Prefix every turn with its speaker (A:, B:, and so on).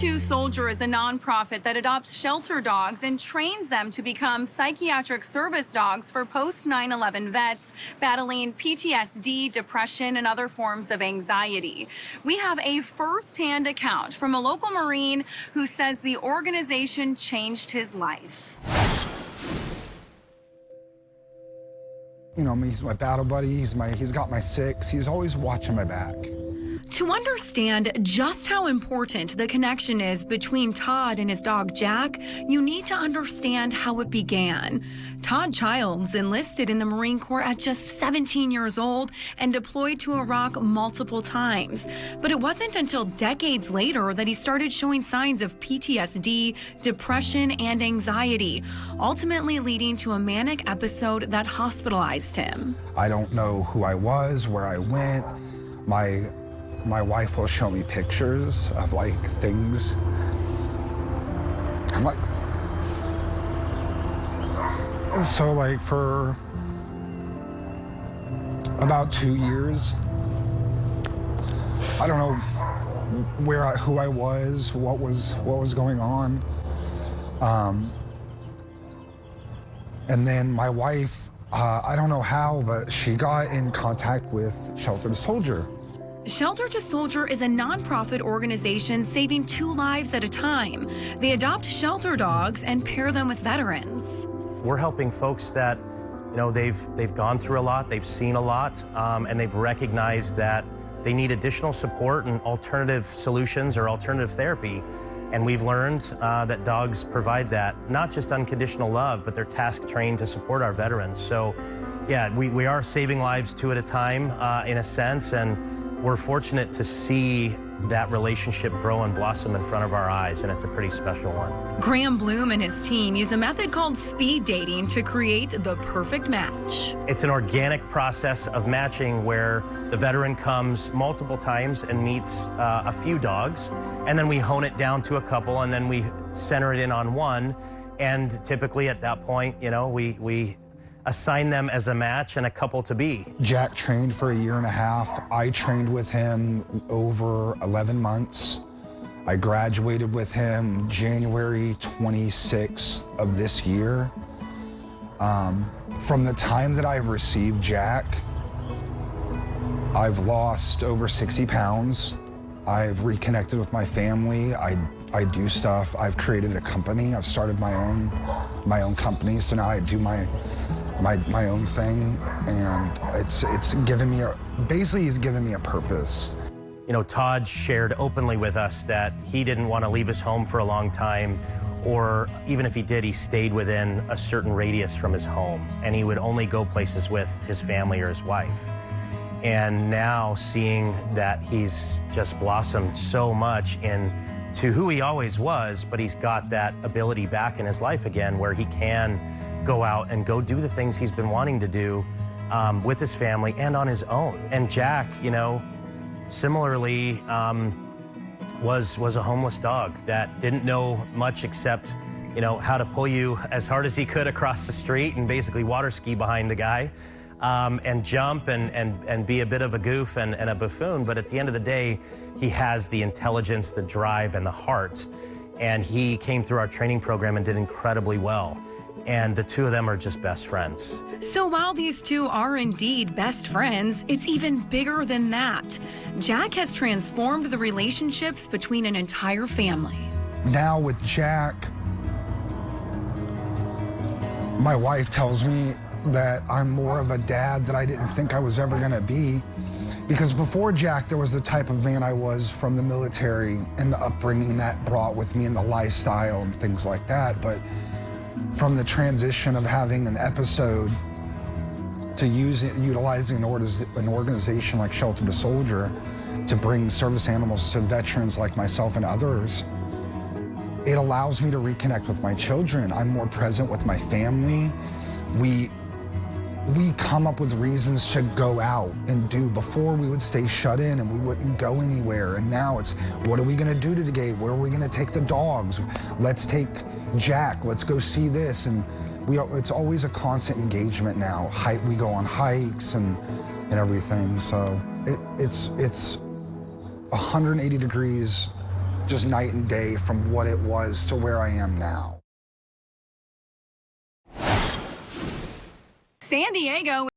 A: Soldier is a nonprofit that adopts shelter dogs and trains them to become psychiatric service dogs for post-9/11 vets battling PTSD, depression, and other forms of anxiety. We have a first-hand account from a local Marine who says the organization changed his life.
B: You know, he's my battle buddy, he's got my six, he's always watching my back.
A: To understand just how important the connection is between Todd and his dog Jack, you need to understand how it began. Todd Childs enlisted in the Marine Corps at just 17 years old and deployed to Iraq multiple times. But it wasn't until decades later that he started showing signs of PTSD, depression, and anxiety, ultimately leading to a manic episode that hospitalized him.
B: I don't know who I was, where I went. My wife will show me pictures of, like, things. I'm like, and so, like, for about 2 years, I don't know who I was, what was going on. And then my wife, I don't know how, but she got in contact with Shelter to Soldier.
A: Shelter to Soldier is a nonprofit organization saving 2 lives at a time. They adopt shelter dogs and pair them with veterans.
C: We're helping folks that, you know, they've gone through a lot, they've seen a lot, and they've recognized that they need additional support and alternative solutions or alternative therapy. And we've learned that dogs provide that, not just unconditional love, but they're task trained to support our veterans. So, yeah, we are saving lives 2 at a time, in a sense, and we're fortunate to see that relationship grow and blossom in front of our eyes, and it's a pretty special one.
A: Graham Bloom and his team use a method called speed dating to create the perfect match.
C: It's an organic process of matching where the veteran comes multiple times and meets a few dogs, and then we hone it down to a couple, and then we center it in on one, and typically at that point, you know, we assign them as a match and a couple to be.
B: Jack trained for 1.5 years. I trained with him over 11 months. I graduated with him January 26th of this year. From the time that I've received Jack, I've lost over 60 pounds. I've reconnected with my family. I do stuff. I've created a company. I've started my own company, so now I do my own thing, and it's given me basically he's given me a purpose.
C: You know, Todd shared openly with us that he didn't want to leave his home for a long time, or even if he did, he stayed within a certain radius from his home, and he would only go places with his family or his wife. And now seeing that he's just blossomed so much into who he always was, but he's got that ability back in his life again where he can go out and go do the things he's been wanting to do with his family and on his own. And Jack, you know, similarly was a homeless dog that didn't know much except, you know, how to pull you as hard as he could across the street and basically water ski behind the guy and jump and be a bit of a goof and a buffoon. But at the end of the day, he has the intelligence, the drive, and the heart. And he came through our training program and did incredibly well. And the 2 of them are just best friends.
A: So while these 2 are indeed best friends, it's even bigger than that. Jack has transformed the relationships between an entire family.
B: Now with Jack, my wife tells me that I'm more of a dad that I didn't think I was ever gonna be. Because before Jack, there was the type of man I was from the military and the upbringing that brought with me and the lifestyle and things like that. But from the transition of having an episode to utilizing an organization like Shelter to Soldier to bring service animals to veterans like myself and others, it allows me to reconnect with my children. I'm more present with my family. We come up with reasons to go out and do. Before, we would stay shut in and we wouldn't go anywhere. And now it's, what are we gonna do today? Where are we gonna take the dogs? Let's take Jack, let's go see this. And it's always a constant engagement now. We go on hikes and everything. So it's 180 degrees just night and day from what it was to where I am now.
A: San Diego